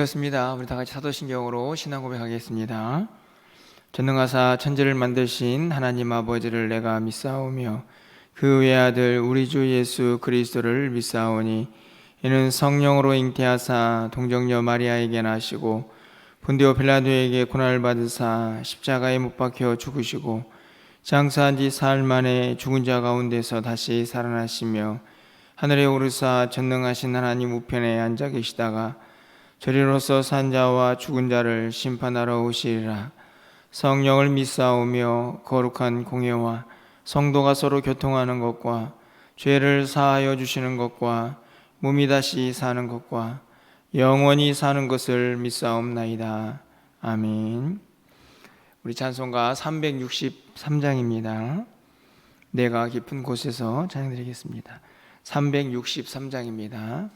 그렇습니다. 우리 다 같이 사도신경으로 신앙 고백하겠습니다. 전능하사 천지를 만드신 하나님 아버지를 내가 믿사오며 그 외아들 우리 주 예수 그리스도를 믿사오니 이는 성령으로 잉태하사 동정녀 마리아에게 나시고 본디오 빌라도에게 고난을 받으사 십자가에 못 박혀 죽으시고 장사한 지 사흘 만에 죽은 자 가운데서 다시 살아나시며 하늘에 오르사 전능하신 하나님 우편에 앉아 계시다가 저리로서 산 자와 죽은 자를 심판하러 오시리라. 성령을 믿사오며 거룩한 공예와 성도가 서로 교통하는 것과 죄를 사하여 주시는 것과 몸이 다시 사는 것과 영원히 사는 것을 믿사옵나이다. 아멘. 우리 찬송가 363장입니다. 내가 깊은 곳에서 찬양드리겠습니다. 363장입니다.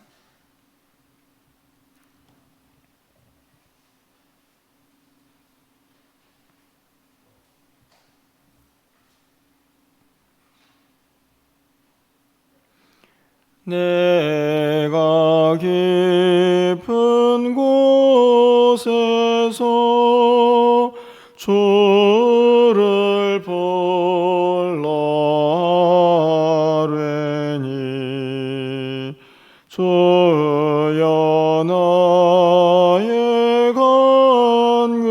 내가 깊은 곳에서 주를 보려니 주여 나의 간구를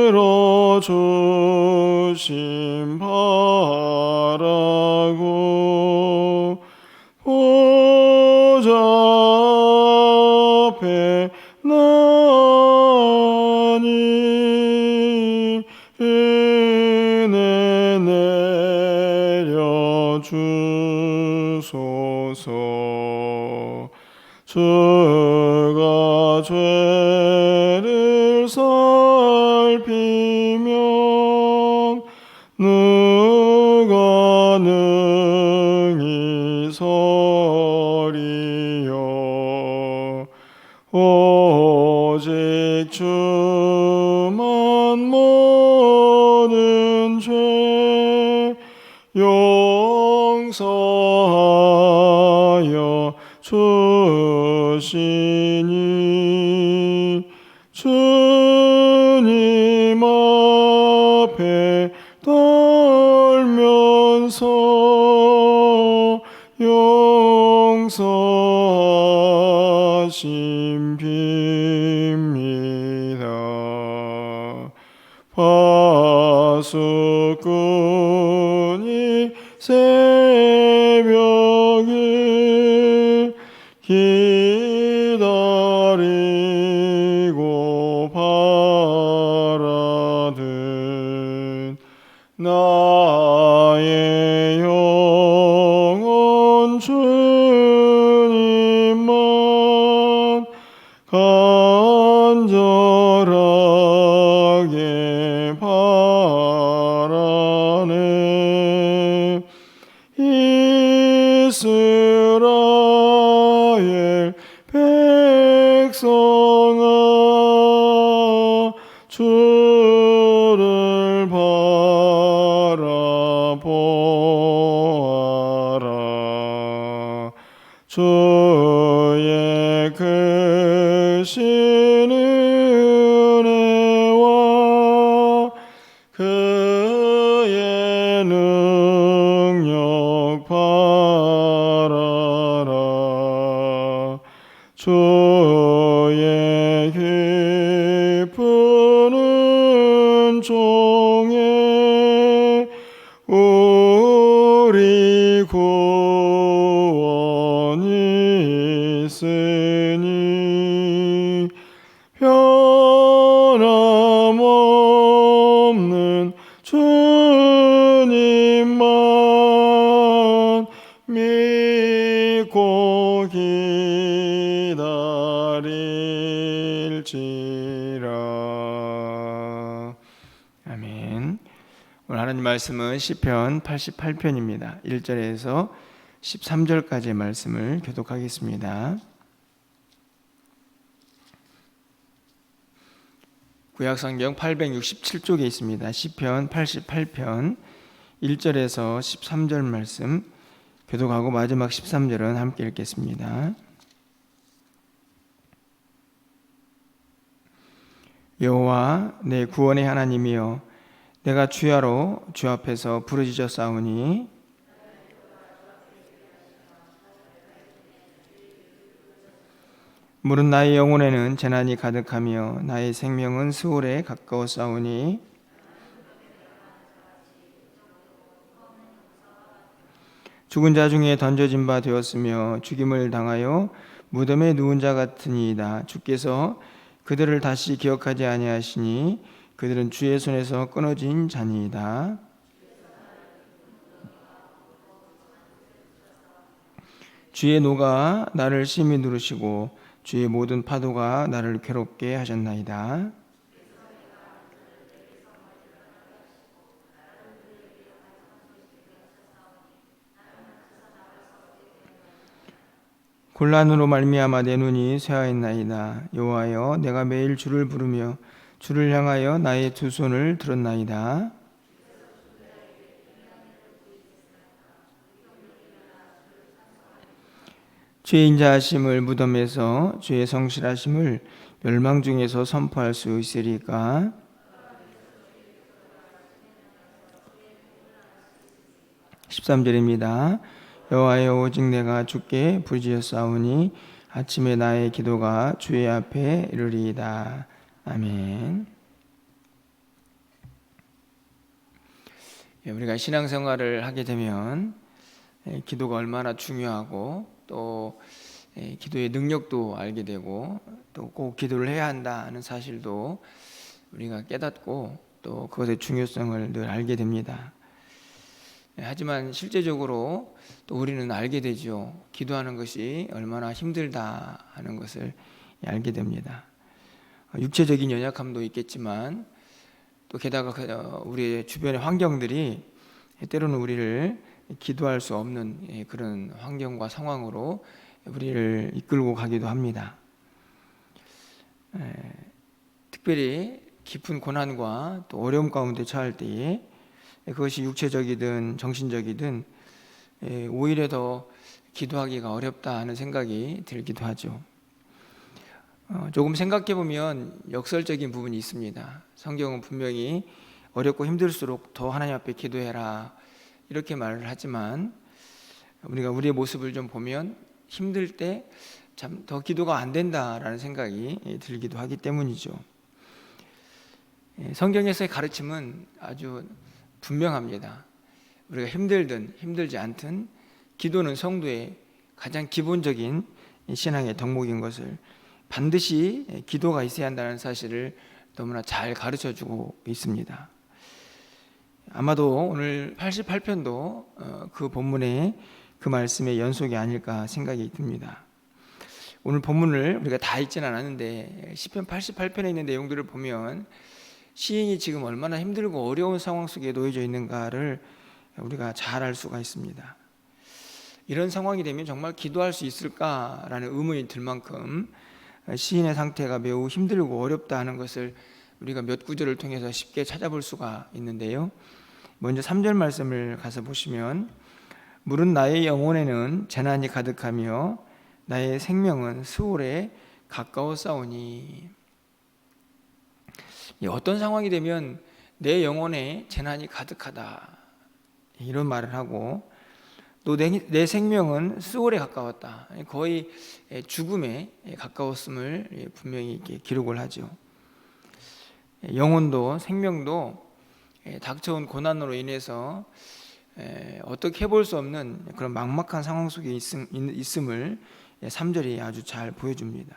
들어주심 바라고 보좌 앞에 나니 은혜 내려주소서. 주가 죄를 살피면 누가 능히 서리요. 오직 주만 모든 죄 용서하여 주시니 주님 앞에 떨면서 용서하심 빕니다. 파수꾼이 새벽을 기다리고 바라듯 나의 영혼 주님만 간절하게 바라네. 이스라엘 백성아 주를 바라보아라. 주의 크신 은혜와 그의 능력 바라라. 주의 깊은 은총에 우리 구원이 있으니 변함없는 주님만 믿고 기다릴지라. 아멘. 오늘 하나님 말씀은 시편 88편입니다. 1절에서 13절까지의 말씀을 교독하겠습니다. 구약성경 867쪽에 있습니다. 시편 88편 1절에서 13절 말씀 교독하고 마지막 13절은 함께 읽겠습니다. 여호와 내 구원의 하나님이여 내가 주야로 주 앞에서 부르짖었사오니 물은 나의 영혼에는 재난이 가득하며 나의 생명은 스올에 가까웠사오니 죽은 자 중에 던져진 바 되었으며 죽임을 당하여 무덤에 누운 자 같으니이다. 주께서 그들을 다시 기억하지 아니하시니 그들은 주의 손에서 끊어진 자니이다. 주의 노가 나를 심히 누르시고 주의 모든 파도가 나를 괴롭게 하셨나이다. 곤란으로 말미암아 내 눈이 쇠하였나이다. 여호와여 내가 매일 주를 부르며 주를 향하여 나의 두 손을 들었나이다. 주의 인자하심을 무덤에서 주의 성실하심을 멸망 중에서 선포할 수 있으리까. 13절입니다. 여호와여 오직 내가 주께 부르짖었사오니 아침에 나의 기도가 주의 앞에 이르리이다. 아멘. 우리가 신앙생활을 하게 되면 기도가 얼마나 중요하고 또 기도의 능력도 알게 되고 또 꼭 기도를 해야 한다는 사실도 우리가 깨닫고 또 그것의 중요성을 늘 알게 됩니다. 하지만 실제적으로 또 우리는 알게 되죠. 기도하는 것이 얼마나 힘들다 하는 것을 알게 됩니다. 육체적인 연약함도 있겠지만 또 게다가 우리의 주변의 환경들이 때로는 우리를 기도할 수 없는 그런 환경과 상황으로 우리를 이끌고 가기도 합니다. 특별히 깊은 고난과 또 어려움 가운데 처할 때에 그것이 육체적이든 정신적이든 오히려 더 기도하기가 어렵다 하는 생각이 들기도 하죠. 조금 생각해 보면 역설적인 부분이 있습니다. 성경은 분명히 어렵고 힘들수록 더 하나님 앞에 기도해라 이렇게 말을 하지만 우리가 우리의 모습을 좀 보면 힘들 때 참 더 기도가 안 된다라는 생각이 들기도 하기 때문이죠. 성경에서의 가르침은 아주 분명합니다. 우리가 힘들든 힘들지 않든 기도는 성도의 가장 기본적인 신앙의 덕목인 것을 반드시 기도가 있어야 한다는 사실을 너무나 잘 가르쳐주고 있습니다. 아마도 오늘 88편도 그 본문의 그 말씀의 연속이 아닐까 생각이 듭니다. 오늘 본문을 우리가 다 읽지는 않았는데 시편 88편에 있는 내용들을 보면 시인이 지금 얼마나 힘들고 어려운 상황 속에 놓여져 있는가를 우리가 잘 알 수가 있습니다. 이런 상황이 되면 정말 기도할 수 있을까라는 의문이 들 만큼 시인의 상태가 매우 힘들고 어렵다 하는 것을 우리가 몇 구절을 통해서 쉽게 찾아볼 수가 있는데요. 먼저 3절 말씀을 가서 보시면 물은 나의 영혼에는 재난이 가득하며 나의 생명은 스올에 가까웠사오니. 어떤 상황이 되면 내 영혼에 재난이 가득하다 이런 말을 하고 또 내 생명은 스올에 가까웠다, 거의 죽음에 가까웠음을 분명히 이렇게 기록을 하죠. 영혼도 생명도 닥쳐온 고난으로 인해서 어떻게 해볼 수 없는 그런 막막한 상황 속에 있음을 3절이 아주 잘 보여줍니다.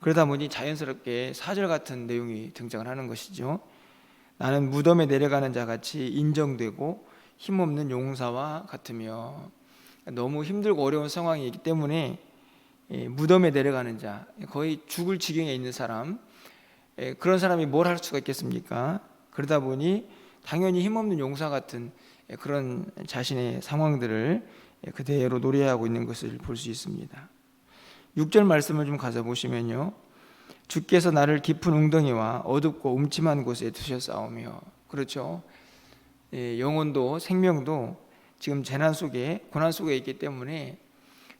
그러다 보니 자연스럽게 4절 같은 내용이 등장을 하는 것이죠. 나는 무덤에 내려가는 자 같이 인정되고 힘없는 용사와 같으며, 너무 힘들고 어려운 상황이기 때문에 무덤에 내려가는 자, 거의 죽을 지경에 있는 사람, 그런 사람이 뭘 할 수가 있겠습니까? 그러다 보니 당연히 힘없는 용사 같은 그런 자신의 상황들을 그대로 노래하고 있는 것을 볼 수 있습니다. 6절 말씀을 좀 가서 보시면요, 주께서 나를 깊은 웅덩이와 어둡고 음침한 곳에 두셨사오며. 그렇죠. 영혼도 생명도 지금 재난 속에, 고난 속에 있기 때문에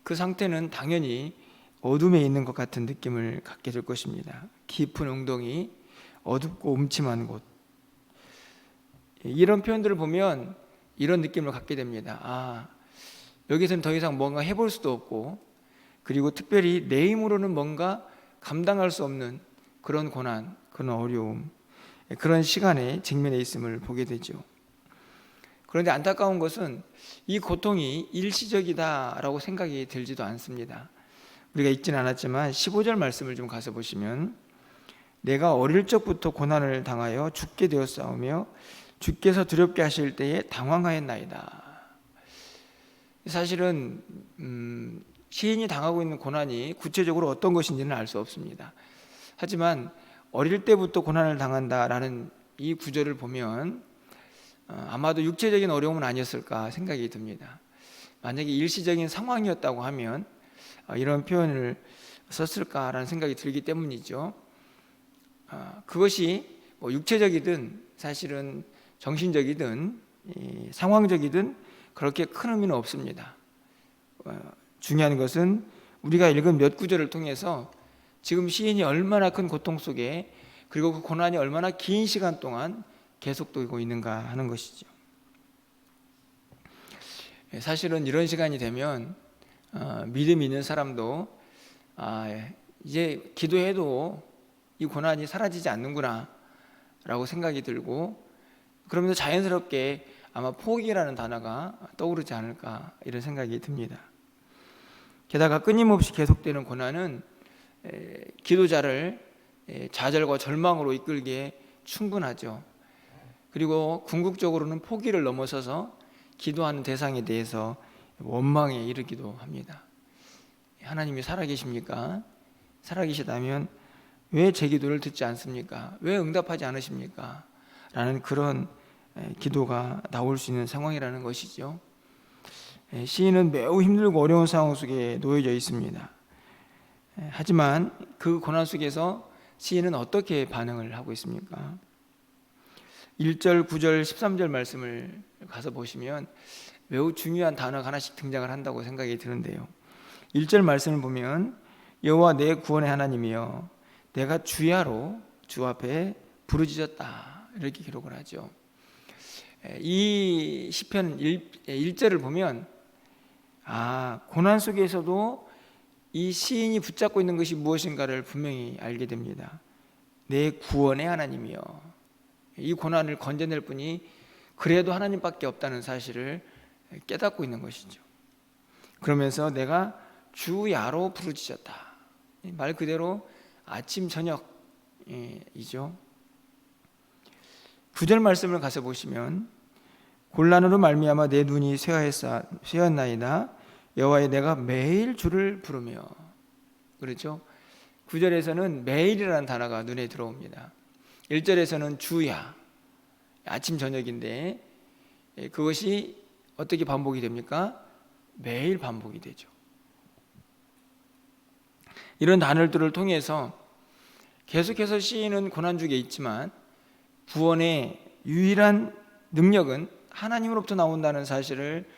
그 상태는 당연히 어둠에 있는 것 같은 느낌을 갖게 될 것입니다. 깊은 웅덩이, 어둡고 음침한 곳. 이런 표현들을 보면 이런 느낌을 갖게 됩니다. 여기서는 더 이상 뭔가 해볼 수도 없고, 그리고 특별히 내 힘으로는 뭔가 감당할 수 없는 그런 고난, 그런 어려움, 그런 시간에 직면해 있음을 보게 되죠. 그런데 안타까운 것은 이 고통이 일시적이다라고 생각이 들지도 않습니다. 우리가 읽진 않았지만 15절 말씀을 좀 가서 보시면, 내가 어릴 적부터 고난을 당하여 죽게 되었사오며 주께서 두렵게 하실 때에 당황하였나이다. 사실은 시인이 당하고 있는 고난이 구체적으로 어떤 것인지는 알 수 없습니다. 하지만 어릴 때부터 고난을 당한다라는 이 구절을 보면 아마도 육체적인 어려움은 아니었을까 생각이 듭니다. 만약에 일시적인 상황이었다고 하면 이런 표현을 썼을까라는 생각이 들기 때문이죠. 그것이 뭐 육체적이든 사실은 정신적이든 상황적이든 그렇게 큰 의미는 없습니다. 중요한 것은 우리가 읽은 몇 구절을 통해서 지금 시인이 얼마나 큰 고통 속에, 그리고 그 고난이 얼마나 긴 시간 동안 계속되고 있는가 하는 것이죠. 사실은 이런 시간이 되면 믿음이 있는 사람도 이제 기도해도 이 고난이 사라지지 않는구나 라고 생각이 들고, 그러면서 자연스럽게 아마 포기라는 단어가 떠오르지 않을까 이런 생각이 듭니다. 게다가 끊임없이 계속되는 고난은 기도자를 좌절과 절망으로 이끌기에 충분하죠. 그리고 궁극적으로는 포기를 넘어서서 기도하는 대상에 대해서 원망에 이르기도 합니다. 하나님이 살아계십니까? 살아계시다면 왜 제 기도를 듣지 않습니까? 왜 응답하지 않으십니까? 라는 그런 기도가 나올 수 있는 상황이라는 것이죠. 시인은 매우 힘들고 어려운 상황 속에 놓여져 있습니다. 하지만 그 고난 속에서 시인은 어떻게 반응을 하고 있습니까? 1절, 9절, 13절 말씀을 가서 보시면 매우 중요한 단어가 하나씩 등장을 한다고 생각이 드는데요. 1절 말씀을 보면 여호와 내 구원의 하나님이여 내가 주야로 주 앞에 부르짖었다 이렇게 기록을 하죠. 이 시편 1절을 보면 고난 속에서도 이 시인이 붙잡고 있는 것이 무엇인가를 분명히 알게 됩니다. 내 구원의 하나님이여. 이 고난을 건져낼 분이 그래도 하나님밖에 없다는 사실을 깨닫고 있는 것이죠. 그러면서 내가 주야로 부르짖었다. 말 그대로 아침 저녁이죠. 9절 말씀을 가서 보시면 곤란으로 말미암아 내 눈이 쇠하였나이다. 여호와여 내가 매일 주를 부르며. 그렇죠? 9절에서는 매일이라는 단어가 눈에 들어옵니다. 1절에서는 주야, 아침 저녁인데 그것이 어떻게 반복이 됩니까? 매일 반복이 되죠. 이런 단어들을 통해서 계속해서 시인은 고난 중에 있지만 구원의 유일한 능력은 하나님으로부터 나온다는 사실을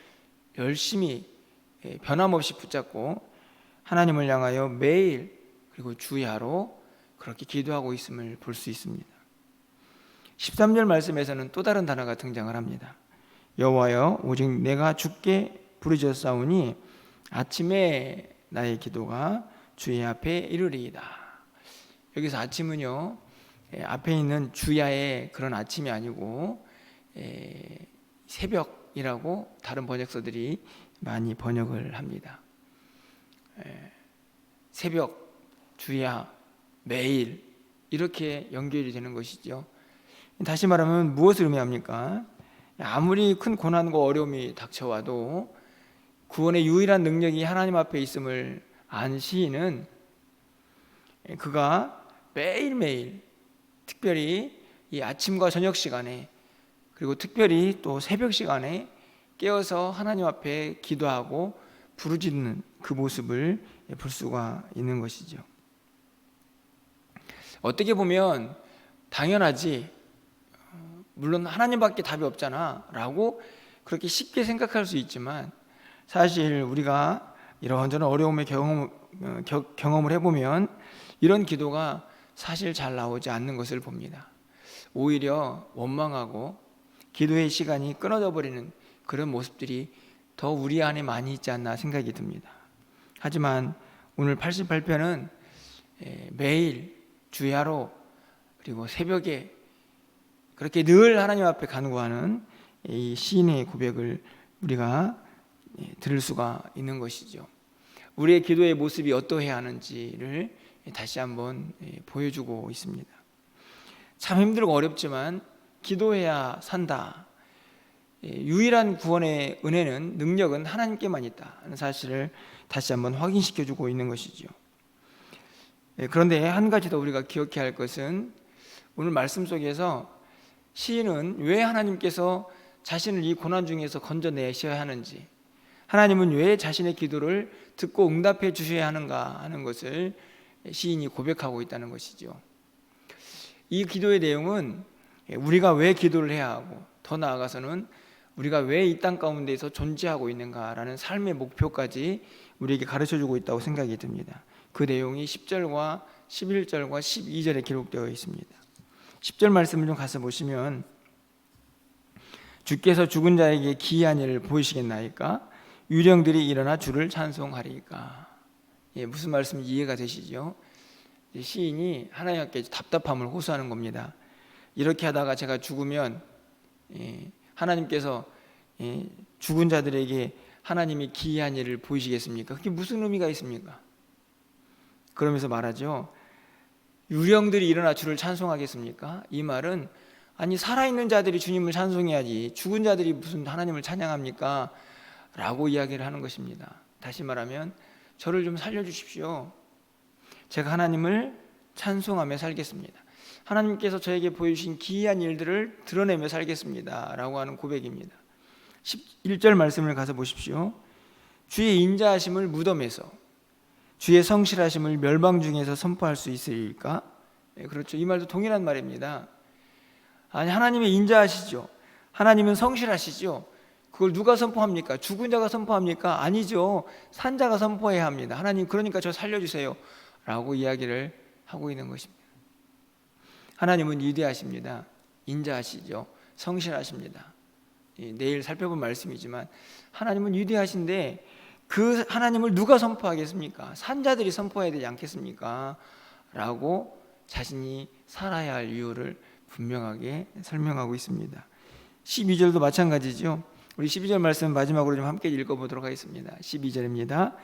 열심히 변함없이 붙잡고 하나님을 향하여 매일 그리고 주야로 그렇게 기도하고 있음을 볼 수 있습니다. 13절 말씀에서는 또 다른 단어가 등장을 합니다. 여호와여 오직 내가 주께 부르짖었사오니 아침에 나의 기도가 주의 앞에 이르리이다. 여기서 아침은요 앞에 있는 주야의 그런 아침이 아니고 새벽이라고 다른 번역서들이 많이 번역을 합니다. 새벽, 주야, 매일 이렇게 연결이 되는 것이죠. 다시 말하면 무엇을 의미합니까? 아무리 큰 고난과 어려움이 닥쳐와도 구원의 유일한 능력이 하나님 앞에 있음을 안 시인은 그가 매일매일 특별히 이 아침과 저녁 시간에 그리고 특별히 또 새벽 시간에 깨어서 하나님 앞에 기도하고 부르짖는 그 모습을 볼 수가 있는 것이죠. 어떻게 보면 당연하지, 물론 하나님밖에 답이 없잖아 라고 그렇게 쉽게 생각할 수 있지만 사실 우리가 이런저런 어려움의 경험을 해보면 이런 기도가 사실 잘 나오지 않는 것을 봅니다. 오히려 원망하고 기도의 시간이 끊어져 버리는 그런 모습들이 더 우리 안에 많이 있지 않나 생각이 듭니다. 하지만 오늘 88편은 매일 주야로 그리고 새벽에 그렇게 늘 하나님 앞에 간구하는 이 시인의 고백을 우리가 들을 수가 있는 것이죠. 우리의 기도의 모습이 어떠해야 하는지를 다시 한번 보여주고 있습니다. 참 힘들고 어렵지만 기도해야 산다. 유일한 구원의 은혜는, 능력은 하나님께만 있다 하는 사실을 다시 한번 확인시켜주고 있는 것이죠. 그런데 한 가지 더 우리가 기억해야 할 것은, 오늘 말씀 속에서 시인은 왜 하나님께서 자신을 이 고난 중에서 건져내셔야 하는지, 하나님은 왜 자신의 기도를 듣고 응답해 주셔야 하는가 하는 것을 시인이 고백하고 있다는 것이죠. 이 기도의 내용은 우리가 왜 기도를 해야 하고, 더 나아가서는 우리가 왜 이 땅 가운데에서 존재하고 있는가라는 삶의 목표까지 우리에게 가르쳐주고 있다고 생각이 듭니다. 그 내용이 10절과 11절과 12절에 기록되어 있습니다. 10절 말씀을 좀 가서 보시면, 주께서 죽은 자에게 기이한 일을 보이시겠나이까? 유령들이 일어나 주를 찬송하리까? 무슨 말씀인지 이해가 되시죠? 시인이 하나님께 답답함을 호소하는 겁니다. 이렇게 하다가 제가 죽으면 하나님께서 죽은 자들에게 하나님이 기이한 일을 보이시겠습니까? 그게 무슨 의미가 있습니까? 그러면서 말하죠. 유령들이 일어나 주를 찬송하겠습니까? 이 말은, 아니 살아있는 자들이 주님을 찬송해야지 죽은 자들이 무슨 하나님을 찬양합니까? 라고 이야기를 하는 것입니다. 다시 말하면, 저를 좀 살려주십시오. 제가 하나님을 찬송하며 살겠습니다. 하나님께서 저에게 보여주신 기이한 일들을 드러내며 살겠습니다 라고 하는 고백입니다. 11절 말씀을 가서 보십시오. 주의 인자하심을 무덤에서, 주의 성실하심을 멸방 중에서 선포할 수 있으리까? 그렇죠. 이 말도 동일한 말입니다. 아니, 하나님의 인자하시죠. 하나님은 성실하시죠. 그걸 누가 선포합니까? 죽은 자가 선포합니까? 아니죠. 산 자가 선포해야 합니다. 하나님, 그러니까 저 살려주세요 라고 이야기를 하고 있는 것입니다. 하나님은 위대하십니다. 인자하시죠. 성실하십니다. 내일 살펴본 말씀이지만 하나님은 위대하신데, 그 하나님을 누가 선포하겠습니까? 산자들이 선포해야 되지 않겠습니까? 라고 자신이 살아야 할 이유를 분명하게 설명하고 있습니다. 12절도 마찬가지죠. 우리 12절 말씀 마지막으로 좀 함께 읽어보도록 하겠습니다. 12절입니다.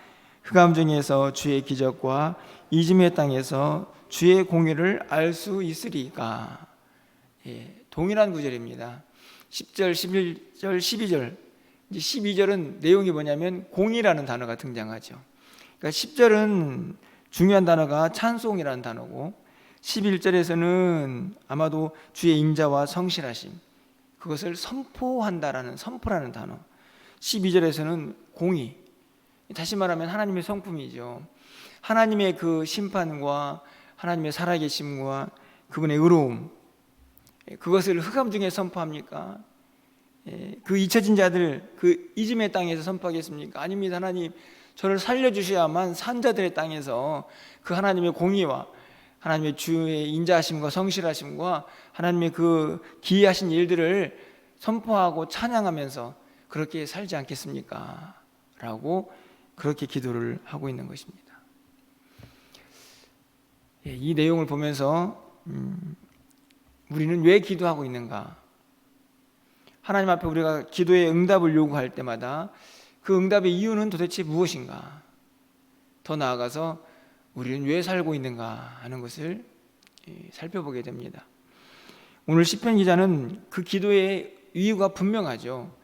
흑암 중에서 주의 기적과 이짐의 땅에서 주의 공의를 알 수 있으리까? 동일한 구절입니다. 10절, 11절, 12절. 이제 12절은 내용이 뭐냐면 공의라는 단어가 등장하죠. 그러니까 10절은 중요한 단어가 찬송이라는 단어고, 11절에서는 아마도 주의 인자와 성실하심, 그것을 선포한다라는, 선포라는 단어. 12절에서는 공의, 다시 말하면 하나님의 성품이죠. 하나님의 그 심판과 하나님의 살아계심과 그분의 의로움, 그것을 흑암 중에 선포합니까? 그 잊혀진 자들, 그 이즘의 땅에서 선포하겠습니까? 아닙니다. 하나님, 저를 살려주셔야만 산 자들의 땅에서 그 하나님의 공의와 하나님의 주의 인자하심과 성실하심과 하나님의 그 기이하신 일들을 선포하고 찬양하면서 그렇게 살지 않겠습니까? 라고 그렇게 기도를 하고 있는 것입니다. 이 내용을 보면서 우리는 왜 기도하고 있는가? 하나님 앞에 우리가 기도의 응답을 요구할 때마다 그 응답의 이유는 도대체 무엇인가? 더 나아가서 우리는 왜 살고 있는가 하는 것을 살펴보게 됩니다. 오늘 시편 기자는 그 기도의 이유가 분명하죠.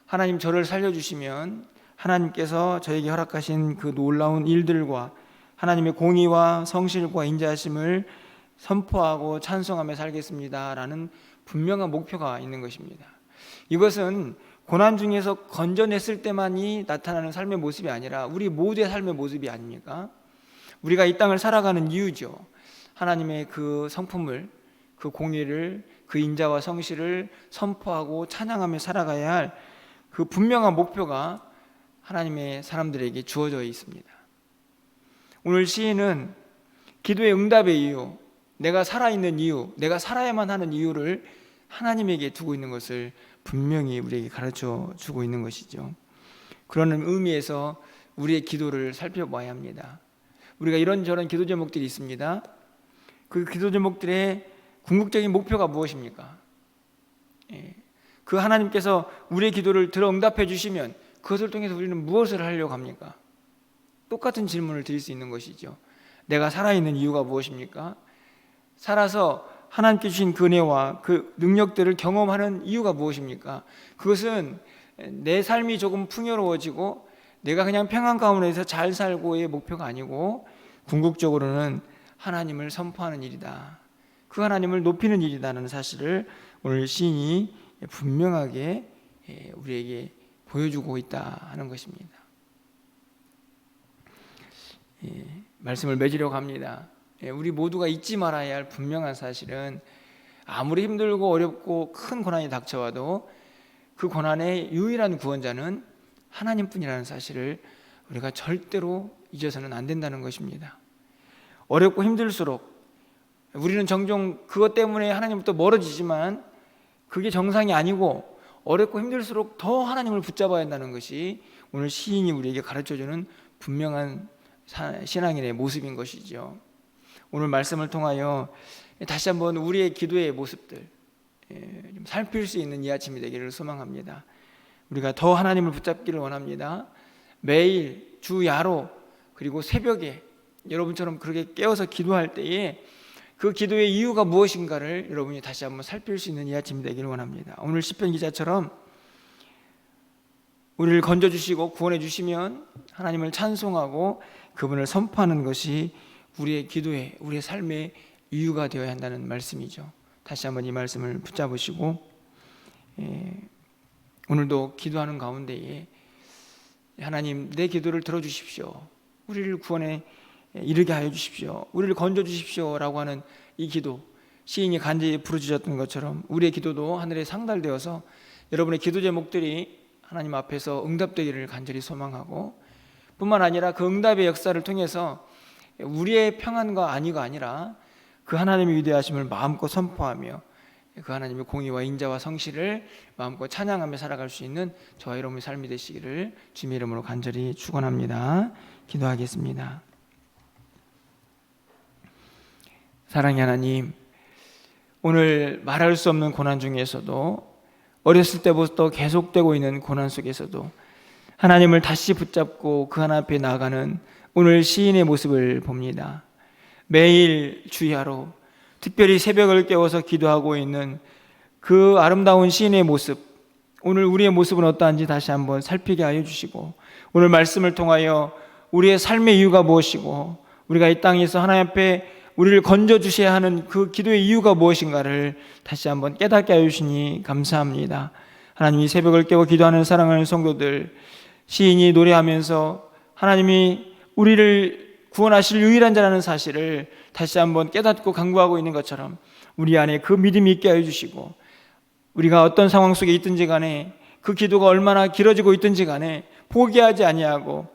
하나님, 저를 살려주시면 하나님께서 저에게 허락하신 그 놀라운 일들과 하나님의 공의와 성실과 인자하심을 선포하고 찬송하며 살겠습니다 라는 분명한 목표가 있는 것입니다. 이것은 고난 중에서 건져냈을 때만이 나타나는 삶의 모습이 아니라 우리 모두의 삶의 모습이 아닙니까? 우리가 이 땅을 살아가는 이유죠. 하나님의 그 성품을, 그 공의를, 그 인자와 성실을 선포하고 찬양하며 살아가야 할 그 분명한 목표가 하나님의 사람들에게 주어져 있습니다. 오늘 시인은 기도의 응답의 이유, 내가 살아있는 이유, 내가 살아야만 하는 이유를 하나님에게 두고 있는 것을 분명히 우리에게 가르쳐 주고 있는 것이죠. 그런 의미에서 우리의 기도를 살펴봐야 합니다. 우리가 이런저런 기도 제목들이 있습니다. 그 기도 제목들의 궁극적인 목표가 무엇입니까? 그 하나님께서 우리의 기도를 들어 응답해 주시면 그것을 통해서 우리는 무엇을 하려고 합니까? 똑같은 질문을 드릴 수 있는 것이죠. 내가 살아있는 이유가 무엇입니까? 살아서 하나님께 주신 그 은혜와 그 능력들을 경험하는 이유가 무엇입니까? 그것은 내 삶이 조금 풍요로워지고 내가 그냥 평안 가운데서 잘 살고의 목표가 아니고 궁극적으로는 하나님을 선포하는 일이다. 그 하나님을 높이는 일이다는 사실을 오늘 시인이 분명하게 우리에게 보여주고 있다 하는 것입니다. 말씀을 맺으려고 합니다. 우리 모두가 잊지 말아야 할 분명한 사실은 아무리 힘들고 어렵고 큰 고난이 닥쳐와도 그 고난의 유일한 구원자는 하나님뿐이라는 사실을 우리가 절대로 잊어서는 안 된다는 것입니다. 어렵고 힘들수록 우리는 종종 그것 때문에 하나님부터 멀어지지만 그게 정상이 아니고 어렵고 힘들수록 더 하나님을 붙잡아야 한다는 것이 오늘 시인이 우리에게 가르쳐주는 분명한 신앙인의 모습인 것이죠. 오늘 말씀을 통하여 다시 한번 우리의 기도의 모습들 좀 살필 수 있는 이 아침이 되기를 소망합니다. 우리가 더 하나님을 붙잡기를 원합니다. 매일 주 야로 그리고 새벽에 여러분처럼 그렇게 깨어서 기도할 때에 그 기도의 이유가 무엇인가를 여러분이 다시 한번 살필 수 있는 이 아침이 되기를 원합니다. 오늘 시편 기자처럼 우리를 건져주시고 구원해 주시면 하나님을 찬송하고 그분을 선포하는 것이 우리의 기도의, 우리의 삶의 이유가 되어야 한다는 말씀이죠. 다시 한번 이 말씀을 붙잡으시고 오늘도 기도하는 가운데에 하나님 내 기도를 들어주십시오. 우리를 구원에 이르게 하여 주십시오. 우리를 건져 주십시오 라고 하는 이 기도, 시인이 간절히 부르짖었던 것처럼 우리의 기도도 하늘에 상달되어서 여러분의 기도 제목들이 하나님 앞에서 응답되기를 간절히 소망하고 뿐만 아니라 그 응답의 역사를 통해서 우리의 평안과 안위가 아니라 그 하나님의 위대하심을 마음껏 선포하며 그 하나님의 공의와 인자와 성실을 마음껏 찬양하며 살아갈 수 있는 저와 여러분의 삶이 되시기를 주님의 이름으로 간절히 축원합니다. 기도하겠습니다. 사랑의 하나님, 오늘 말할 수 없는 고난 중에서도 어렸을 때부터 계속되고 있는 고난 속에서도 하나님을 다시 붙잡고 그 하나님 앞에 나아가는 오늘 시인의 모습을 봅니다. 매일 주야로 특별히 새벽을 깨워서 기도하고 있는 그 아름다운 시인의 모습, 오늘 우리의 모습은 어떠한지 다시 한번 살피게 하여 주시고 오늘 말씀을 통하여 우리의 삶의 이유가 무엇이고 우리가 이 땅에서 하나님 앞에 우리를 건져주셔야 하는 그 기도의 이유가 무엇인가를 다시 한번 깨닫게 하여 주시니 감사합니다. 하나님, 이 새벽을 깨워 기도하는 사랑하는 성도들, 시인이 노래하면서 하나님이 우리를 구원하실 유일한 자라는 사실을 다시 한번 깨닫고 간구하고 있는 것처럼 우리 안에 그 믿음이 있게 하여 주시고 우리가 어떤 상황 속에 있든지 간에 그 기도가 얼마나 길어지고 있든지 간에 포기하지 아니하고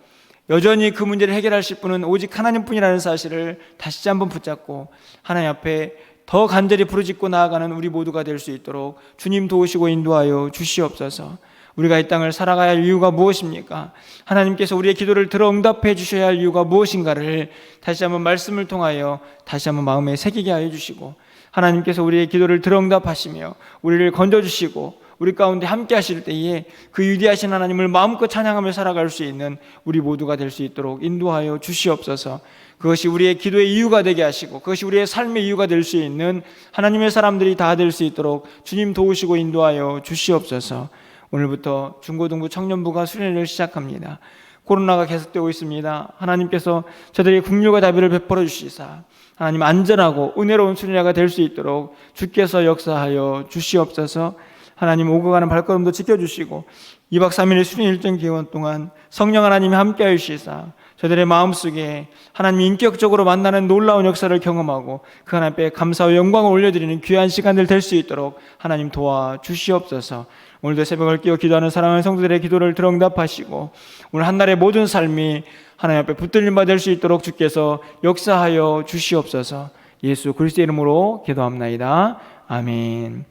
여전히 그 문제를 해결하실 분은 오직 하나님뿐이라는 사실을 다시 한번 붙잡고 하나님 앞에 더 간절히 부르짖고 나아가는 우리 모두가 될 수 있도록 주님 도우시고 인도하여 주시옵소서. 우리가 이 땅을 살아가야 할 이유가 무엇입니까? 하나님께서 우리의 기도를 들어 응답해 주셔야 할 이유가 무엇인가를 다시 한번 말씀을 통하여 다시 한번 마음에 새기게 하여 주시고 하나님께서 우리의 기도를 들어 응답하시며 우리를 건져주시고 우리 가운데 함께 하실 때에 그 위대하신 하나님을 마음껏 찬양하며 살아갈 수 있는 우리 모두가 될 수 있도록 인도하여 주시옵소서. 그것이 우리의 기도의 이유가 되게 하시고 그것이 우리의 삶의 이유가 될 수 있는 하나님의 사람들이 다 될 수 있도록 주님 도우시고 인도하여 주시옵소서. 오늘부터 중고등부 청년부가 수련회를 시작합니다. 코로나가 계속되고 있습니다. 하나님께서 저들의 긍휼과 자비를 베풀어 주시사 하나님 안전하고 은혜로운 수련회가 될 수 있도록 주께서 역사하여 주시옵소서. 하나님 오고 가는 발걸음도 지켜주시고 2박 3일의 수련 일정 기간 동안 성령 하나님이 함께하여 주시사 저들의 마음속에 하나님 인격적으로 만나는 놀라운 역사를 경험하고 그 하나님 앞에 감사와 영광을 올려드리는 귀한 시간들 될 수 있도록 하나님 도와주시옵소서. 오늘도 새벽을 깨워 기도하는 사랑하는 성도들의 기도를 들어 응답하시고 오늘 한 날의 모든 삶이 하나님 앞에 붙들림 받을 수 있도록 주께서 역사하여 주시옵소서. 예수 그리스도의 이름으로 기도합나이다. 아멘.